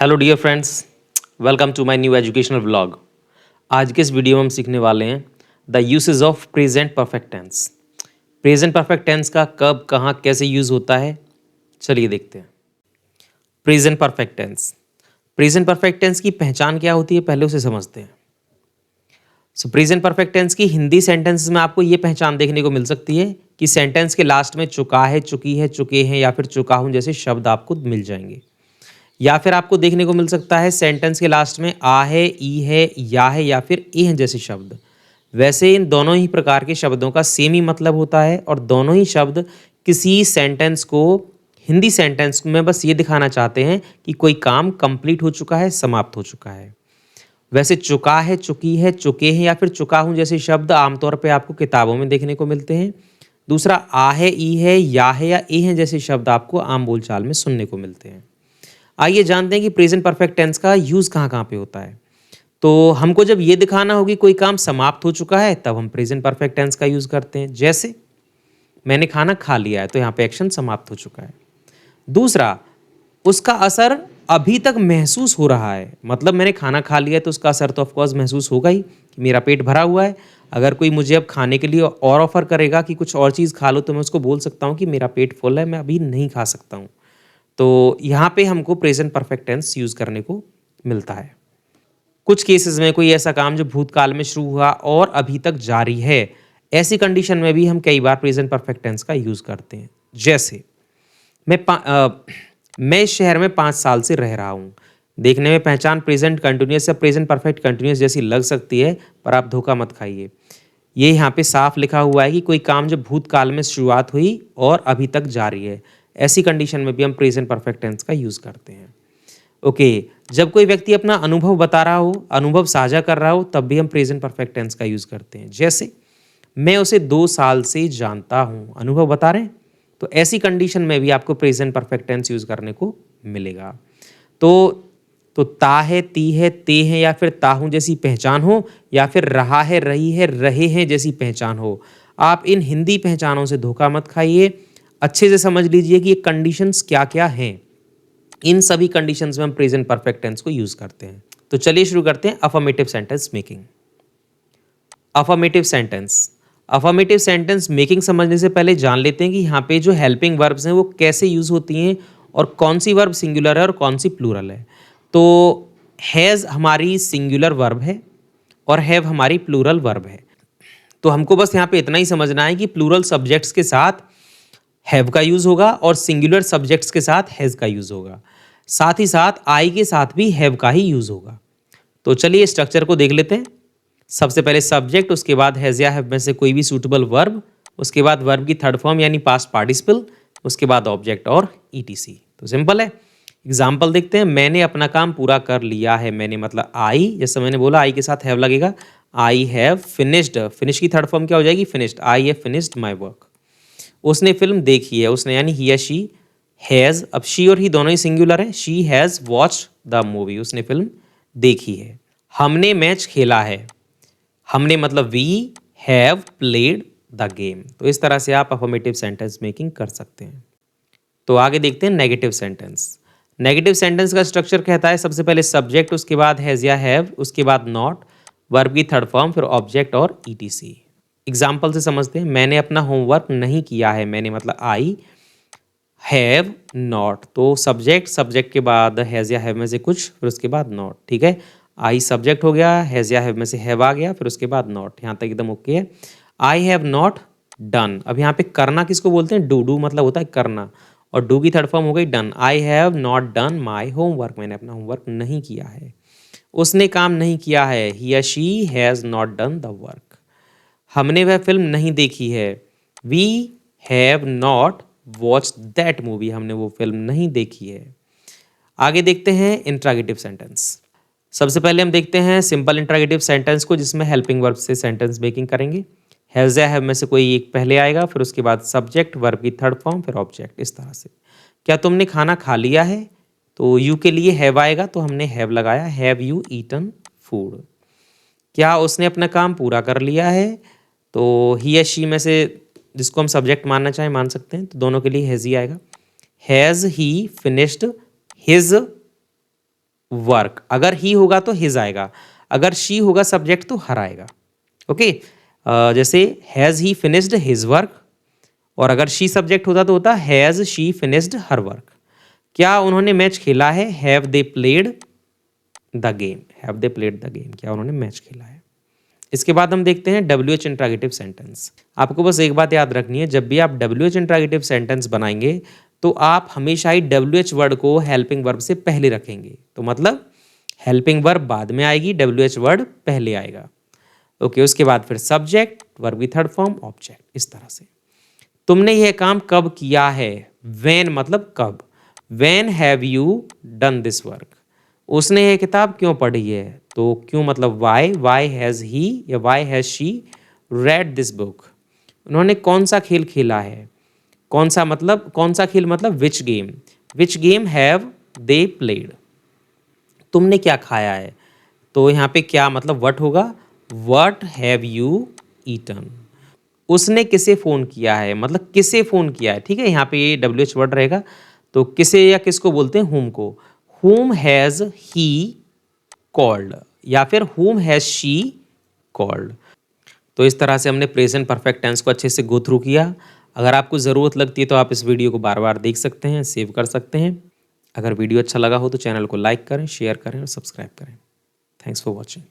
Hello dear friends, welcome to my new educational vlog. आज के इस वीडियो में हम सीखने वाले हैं the usage of present perfect tense. Present perfect tense का कब, कहाँ, कैसे यूज़ होता है, चलिए देखते हैं। Present perfect tense. Present perfect tense की पहचान क्या होती है, पहले उसे समझते हैं। प्रेजेंट परफेक्ट टेंस की हिंदी सेंटेंस में आपको ये पहचान देखने को मिल सकती है कि सेंटेंस के लास्ट में चुका है, चुकी है, चुके हैं या फिर चुका हूं जैसे शब्द आपको मिल जाएंगे। या फिर आपको देखने को मिल सकता है सेंटेंस के लास्ट में आ है, ई है, या फिर ए है जैसे शब्द। वैसे इन दोनों ही प्रकार के शब्दों का सेम ही मतलब होता है और दोनों ही शब्द किसी सेंटेंस को, हिंदी सेंटेंस में बस ये दिखाना चाहते हैं कि कोई काम कंप्लीट हो चुका है, समाप्त हो चुका है। वैसे चुका है, चुकी है, चुके हैं या फिर चुका हूं जैसे शब्द आमतौर पे आपको किताबों में देखने को मिलते हैं। दूसरा आ है, ई है, या ए है जैसे शब्द आपको आम बोलचाल में सुनने को मिलते हैं। आइए जानते हैं कि प्रेजेंट परफेक्ट टेंस का यूज़ कहाँ कहाँ पे होता है। तो हमको जब ये दिखाना होगी कोई काम समाप्त हो चुका है तब हम प्रेजेंट परफेक्ट टेंस का यूज़ करते हैं। जैसे मैंने खाना खा लिया है तो यहाँ पे एक्शन समाप्त हो चुका है। दूसरा, उसका असर अभी तक महसूस हो रहा है, मतलब मैंने खाना खा लिया है तो उसका असर तो ऑफकोर्स महसूस होगा ही कि मेरा पेट भरा हुआ है। अगर कोई मुझे अब खाने के लिए और ऑफर करेगा कि कुछ और चीज़ खा लो तो मैं उसको बोल सकता हूँ कि मेरा पेट फुल है, मैं अभी नहीं खा सकता हूँ। तो यहाँ पे हमको प्रेजेंट परफेक्ट टेंस यूज़ करने को मिलता है। कुछ केसेस में कोई ऐसा काम जो भूतकाल में शुरू हुआ और अभी तक जारी है, ऐसी कंडीशन में भी हम कई बार प्रेजेंट परफेक्ट टेंस का यूज़ करते हैं। जैसे मैं इस शहर में 5 साल से रह रहा हूँ। देखने में पहचान प्रेजेंट कंटिन्यूअस या प्रेजेंट परफेक्ट कंटिन्यूअस जैसी लग सकती है, पर आप धोखा मत खाइए। ये यहाँ पे साफ लिखा हुआ है कि कोई काम जब भूतकाल में शुरुआत हुई और अभी तक जारी है, ऐसी कंडीशन में भी हम प्रेजेंट परफेक्ट टेंस का यूज़ करते हैं। ओके, जब कोई व्यक्ति अपना अनुभव बता रहा हो, अनुभव साझा कर रहा हो, तब भी हम प्रेजेंट परफेक्ट टेंस का यूज़ करते हैं। जैसे मैं उसे 2 साल से जानता हूँ, अनुभव बता रहे हैं, तो ऐसी कंडीशन में भी आपको प्रेजेंट परफेक्ट टेंस यूज़ करने को मिलेगा। तो ता है, ती है, ते हैं या फिर ताहूं जैसी पहचान हो, या फिर रहा है, रही है, रहे हैं जैसी पहचान हो, आप इन हिंदी पहचानों से धोखा मत खाइए। अच्छे से समझ लीजिए कि ये कंडीशंस क्या क्या हैं। इन सभी कंडीशंस में हम प्रेजेंट परफेक्ट टेंस को यूज़ करते हैं। तो चलिए शुरू करते हैं affirmative sentence making. Affirmative sentence. Affirmative sentence making समझने से पहले जान लेते हैं कि यहाँ पे जो हेल्पिंग वर्ब्स हैं वो कैसे यूज़ होती हैं और कौन सी वर्ब सिंगुलर है और कौन सी प्लूरल है। तो हैज़ हमारी सिंगुलर वर्ब है और हैव हमारी प्लूरल वर्ब है। तो हमको बस यहाँ पे इतना ही समझना है कि प्लूरल सब्जेक्ट्स के साथ हैव का यूज़ होगा और सिंगुलर सब्जेक्ट्स के साथ हैज़ का यूज़ होगा। साथ ही साथ आई के साथ भी हैव का ही यूज़ होगा। तो चलिए स्ट्रक्चर को देख लेते हैं। सबसे पहले सब्जेक्ट, उसके बाद हैज़ या हैव में से कोई भी सूटेबल वर्ब, उसके बाद वर्ब की थर्ड फॉर्म यानी पास्ट पार्टिसिपल, उसके बाद ऑब्जेक्ट और ईटीसी। तो सिंपल है। एग्जाम्पल देखते हैं। मैंने अपना काम पूरा कर लिया है। मैंने मतलब आई, जैसे मैंने बोला आई के साथ हैव लगेगा। आई हैव फिनिश्ड, फिनिश की थर्ड फॉर्म क्या हो जाएगी? Finished. I have finished my work. उसने फिल्म देखी है, उसने यानी ही या शी हैज़, अब शी और ही दोनों ही सिंगुलर है। She has watch the movie, उसने फिल्म देखी है। हमने मैच खेला है। हमने मतलब we have played the game. तो इस तरह से आप अफर्मेटिव सेंटेंस मेकिंग कर सकते हैं। तो आगे देखते हैं नेगेटिव सेंटेंस। नेगेटिव सेंटेंस का स्ट्रक्चर कहता है सबसे पहले सब्जेक्ट, उसके बाद हैज़ या हैव, उसके बाद नॉट, वर्ब की थर्ड फॉर्म, फिर ऑब्जेक्ट और ईटीसी। एग्जाम्पल से समझते हैं। मैंने अपना होमवर्क नहीं किया है। मैंने मतलब आई हैव नॉट। तो सब्जेक्ट, सब्जेक्ट के बाद हैज़ या हैव में से कुछ, फिर उसके बाद नॉट। ठीक है, आई सब्जेक्ट हो गया, हैज़ या हैव में से हैव आ गया, फिर उसके बाद नॉट। यहाँ तक एकदम ओके है। I have not done. अब यहाँ पे करना किसको बोलते हैं? डू। डू मतलब होता है करना, और डू की थर्ड फॉर्म हो गई done. I have not done my homework. मैंने अपना होमवर्क नहीं किया है। उसने काम नहीं किया है। ही या she has not done the work. हमने वह फिल्म नहीं देखी है। We have not watch that movie. हमने वो फिल्म नहीं देखी है। आगे देखते हैं इंट्रागेटिव सेंटेंस। सबसे पहले हम देखते हैं सिंपल इंट्रागेटिव सेंटेंस को, जिसमें हेल्पिंग वर्ब से सेंटेंस मेकिंग करेंगे। हैज़ या हैव में से कोई एक पहले आएगा, फिर उसके बाद सब्जेक्ट, वर्ब की थर्ड फॉर्म, फिर ऑब्जेक्ट। इस तरह से क्या तुमने खाना खा लिया है? तो यू के लिए हैव आएगा, तो हमने हैव लगाया। Have you eaten food. क्या उसने अपना काम पूरा कर लिया है? तो ही या शी में से जिसको हम सब्जेक्ट मानना चाहें मान सकते हैं, तो दोनों के लिए हैज़ ही आएगा। Has he finished his work, अगर ही होगा तो हिज आएगा, अगर शी होगा सब्जेक्ट तो हर आएगा। ओके, जैसे has he finished his work, और अगर शी सब्जेक्ट होता तो होता has she finished her work. क्या उन्होंने मैच खेला है, have they played the game, have they played the game, क्या उन्होंने मैच खेला है। इसके बाद हम देखते हैं डब्ल्यू एच इंट्रागेटिव सेंटेंस। आपको बस एक बात याद रखनी है, जब भी आप डब्ल्यू एच इंट्रागेटिव सेंटेंस बनाएंगे तो आप हमेशा ही डब्ल्यू एच वर्ड को हेल्पिंग वर्ब से पहले रखेंगे। तो मतलब हेल्पिंग वर्ब बाद में आएगी, डब्ल्यू एच वर्ड पहले आएगा। ओके, उसके बाद फिर सब्जेक्ट, वर्ब की थर्ड फॉर्म, ऑब्जेक्ट, इस तरह से। तुमने यह काम कब किया है, वेन मतलब कब, when have you done this work. उसने यह किताब क्यों पढ़ी है, तो क्यों मतलब वाई, वाई हैज़ ही या why has she read this book. उन्होंने कौन सा खेल खेला है, कौन सा मतलब, कौन सा खेल मतलब which game have they played. तुमने क्या खाया है, तो यहाँ पे क्या मतलब वट होगा, वट हैव यू ईटन। उसने किसे फ़ोन किया है, मतलब किसे फ़ोन किया है, ठीक है, यहाँ पे ये डब्ल्यू एच वर्ड रहेगा। तो किसे या किसको बोलते हैं, हुम को, हुम हैज़ ही कॉल्ड, या फिर हुम हैज़ शी कॉल्ड। तो इस तरह से हमने प्रेजेंट परफेक्ट टेंस को अच्छे से गो थ्रू किया। अगर आपको ज़रूरत लगती है तो आप इस वीडियो को बार बार देख सकते हैं, सेव कर सकते हैं। अगर वीडियो अच्छा लगा हो तो चैनल को लाइक करें, शेयर करें और सब्सक्राइब करें। Thanks for watching.